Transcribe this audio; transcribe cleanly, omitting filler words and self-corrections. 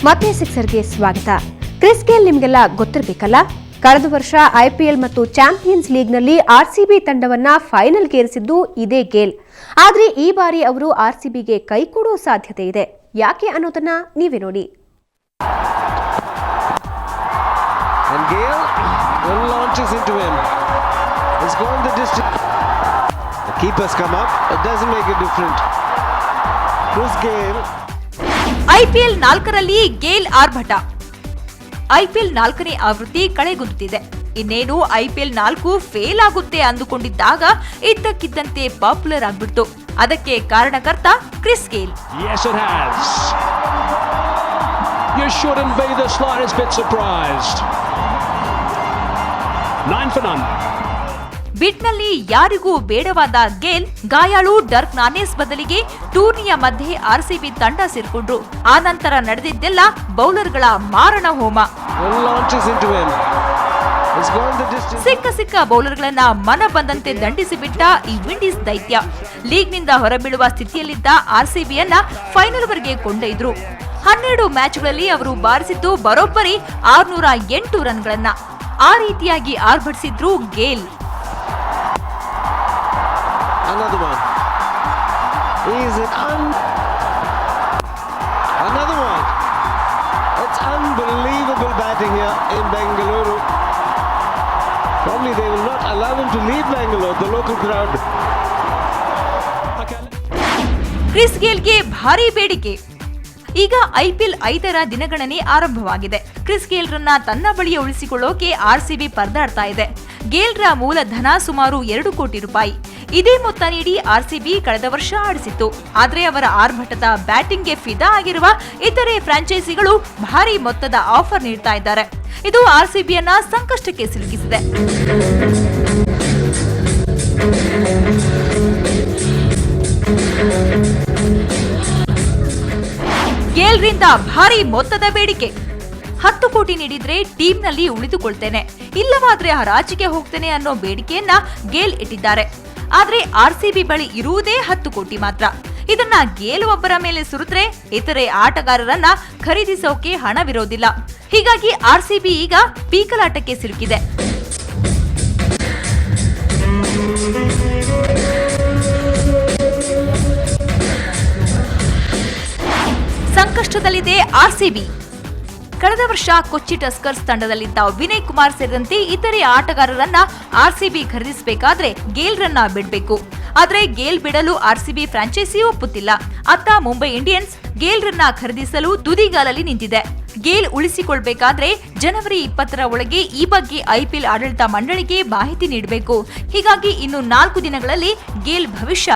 ಮತ್ತೆ ಸಿಕ್ಸರ್ಗೆ ಸ್ವಾಗತ. Chris Gayle ನಿಮಗೆಲ್ಲ ಗೊತ್ತಿರಬೇಕಲ್ಲ, ಕಳೆದ ವರ್ಷ ಐಪಿಎಲ್ ಮತ್ತು ಚಾಂಪಿಯನ್ಸ್ ಲೀಗ್ನಲ್ಲಿ ಆರ್ಸಿಬಿ ತಂಡವನ್ನ ಫೈನಲ್ಗೆ ಏರಿಸಿದ್ದು ಇದೇ ಗೇಲ್. ಆದ್ರೆ ಈ ಬಾರಿ ಅವರು ಆರ್ಸಿಬಿಗೆ ಕೈ ಕೊಡೋ ಸಾಧ್ಯತೆ ಇದೆ. ಯಾಕೆ ಅನ್ನೋದನ್ನ ನೀವೇ ನೋಡಿ. And Gale launches into him. He's gone the distance. The keeper's come up. It doesn't make a difference. Chris Gale. IPL 4ರಲ್ಲಿ ಗೇಲ್ ಆರ್ಭಟ. ಐಪಿಎಲ್ 4ನೇ ಆವೃತ್ತಿ ಕಳೆಗುಂದುತ್ತಿದೆ. ಇನ್ನೇನು ಐಪಿಎಲ್ 4 ಫೇಲ್ ಆಗುತ್ತೆ ಅಂದುಕೊಂಡಿದ್ದಾಗ ಇದ್ದಕ್ಕಿದ್ದಂತೆ ಪಾಪ್ಯುಲರ್ ಆಗ್ಬಿಡ್ತು. ಅದಕ್ಕೆ ಕಾರಣಕರ್ತ Chris Gayle. Yes, it has. You shouldn't be the slightest bit surprised. 9 for none. ಬಿಟ್ನಲ್ಲಿ ಯಾರಿಗೂ ಬೇಡವಾದ ಗೇಲ್ ಗಾಯಾಳು ಡರ್ಕ್ ನಾನೆಸ್ ಬದಲಿಗೆ ಟೂರ್ನಿಯ ಮಧ್ಯೆ ಆರ್ಸಿಬಿ ತಂಡ ಸೇರ್ಕೊಂಡ್ರು. ಆ ನಂತರ ನಡೆದಿದ್ದೆಲ್ಲ ಬೌಲರ್ಗಳ ಮಾರಣ ಹೋಮ. ಸಿಕ್ಕ ಬೌಲರ್ಗಳನ್ನ ಮನ ಬಂದಂತೆ ದಂಡಿಸಿಬಿಟ್ಟ ಈ ವಿಂಡೀಸ್ ದೈತ್ಯ. ಲೀಗ್ನಿಂದ ಹೊರಬೀಳುವ ಸ್ಥಿತಿಯಲ್ಲಿದ್ದ ಆರ್ಸಿಬಿಯನ್ನ ಫೈನಲ್ವರೆಗೆ ಕೊಂಡೊಯ್ದ್ರು. 12 ಮ್ಯಾಚ್ಗಳಲ್ಲಿ ಅವರು ಬಾರಿಸಿದ್ದು ಬರೋಬ್ಬರಿ 608 ರನ್ಗಳನ್ನ. ಆ ರೀತಿಯಾಗಿ ಆರ್ಭಟಿಸಿದ್ರು GAIL. Another one. Another one. It's unbelievable batting here in Bengaluru. Probably they will not allow him to leave Bangalore, the local crowd. Chris ಗೇಲ್ಗೆ ಭಾರೀ ಬೇಡಿಕೆ. ಈಗ ಐಪಿಎಲ್ 5ರ ದಿನಗಣನೆ ಆರಂಭವಾಗಿದೆ. ಕ್ರಿಸ್ ಗೇಲ್ರನ್ನ ತನ್ನ ಬಳಿಯ ಉಳಿಸಿಕೊಳ್ಳೋಕೆ ಆರ್ಸಿಬಿ ಪರದಾಡ್ತಾ ಇದೆ. ಗೇಲ್ರ ಮೂಲಧನ ಸುಮಾರು 2 ಕೋಟಿ ರೂಪಾಯಿ. ಇದೇ ಮೊತ್ತ ನೀಡಿ ಆರ್ಸಿಬಿ ಕಳೆದ ವರ್ಷ ಆಡಿಸಿತ್ತು. ಆದ್ರೆ ಅವರ ಆರ್ಭಟದ ಬ್ಯಾಟಿಂಗ್ಗೆ ಫಿದಾ ಆಗಿರುವ ಇತರೆ ಫ್ರಾಂಚೈಸಿಗಳು ಭಾರಿ ಮೊತ್ತದ ಆಫರ್ ನೀಡ್ತಾ ಇದ್ದಾರೆ. ಇದು ಆರ್ಸಿಬಿಯನ್ನ ಸಂಕಷ್ಟಕ್ಕೆ ಸಿಲುಕಿಸಿದೆ. ಗೇಲ್ರಿಂದ ಭಾರಿ ಮೊತ್ತದ ಬೇಡಿಕೆ. 10 ಕೋಟಿ ನೀಡಿದ್ರೆ ಟೀಮ್ನಲ್ಲಿ ಉಳಿದುಕೊಳ್ತೇನೆ, ಇಲ್ಲವಾದ್ರೆ ಹರಾಜಿಗೆ ಹೋಗ್ತೇನೆ ಅನ್ನೋ ಬೇಡಿಕೆಯನ್ನ ಗೇಲ್ ಇಟ್ಟಿದ್ದಾರೆ. ಆದ್ರೆ ಆರ್ಸಿಬಿ ಬಳಿ ಇರುವುದೇ 10 ಕೋಟಿ ಮಾತ್ರ. ಇದನ್ನ ಗೇಲ್ ಒಬ್ಬರ ಮೇಲೆ ಸುರಿದ್ರೆ ಇತರೆ ಆಟಗಾರರನ್ನ ಖರೀದಿಸೋಕೆ ಹಣವಿರೋದಿಲ್ಲ. ಹೀಗಾಗಿ ಆರ್ಸಿಬಿ ಈಗ ಪೀಕಲಾಟಕ್ಕೆ ಸಿಲುಕಿದೆ. ಸಂಕಷ್ಟದಲ್ಲಿದೆ ಆರ್ಸಿಬಿ. ಕಳೆದ ವರ್ಷ ಕೊಚ್ಚಿ ಟಸ್ಕರ್ಸ್ ತಂಡದಲ್ಲಿದ್ದ ವಿನಯ್ ಕುಮಾರ್ ಸೇರಿದಂತೆ ಇತರೆ ಆಟಗಾರರನ್ನ ಆರ್ಸಿಬಿ ಖರೀದಿಸಬೇಕಾದ್ರೆ ಗೇಲ್ರನ್ನ ಬಿಡಬೇಕು. ಆದ್ರೆ ಗೇಲ್ ಬಿಡಲು ಆರ್ಸಿಬಿ ಫ್ರಾಂಚೈಸಿ ಒಪ್ಪುತ್ತಿಲ್ಲ. ಅತ್ತ ಮುಂಬೈ ಇಂಡಿಯನ್ಸ್ ಗೇಲ್ರನ್ನ ಖರೀದಿಸಲು ತುದಿಗಾಲಲ್ಲಿ ನಿಂತಿದೆ. ಗೇಲ್ ಉಳಿಸಿಕೊಳ್ಬೇಕಾದ್ರೆ ಜನವರಿ 20ರ ಒಳಗೆ ಈ ಬಗ್ಗೆ ಐಪಿಎಲ್ ಆಡಳಿತ ಮಂಡಳಿಗೆ ಮಾಹಿತಿ ನೀಡಬೇಕು. ಹೀಗಾಗಿ ಇನ್ನು 4 ದಿನಗಳಲ್ಲಿ ಗೇಲ್ ಭವಿಷ್ಯ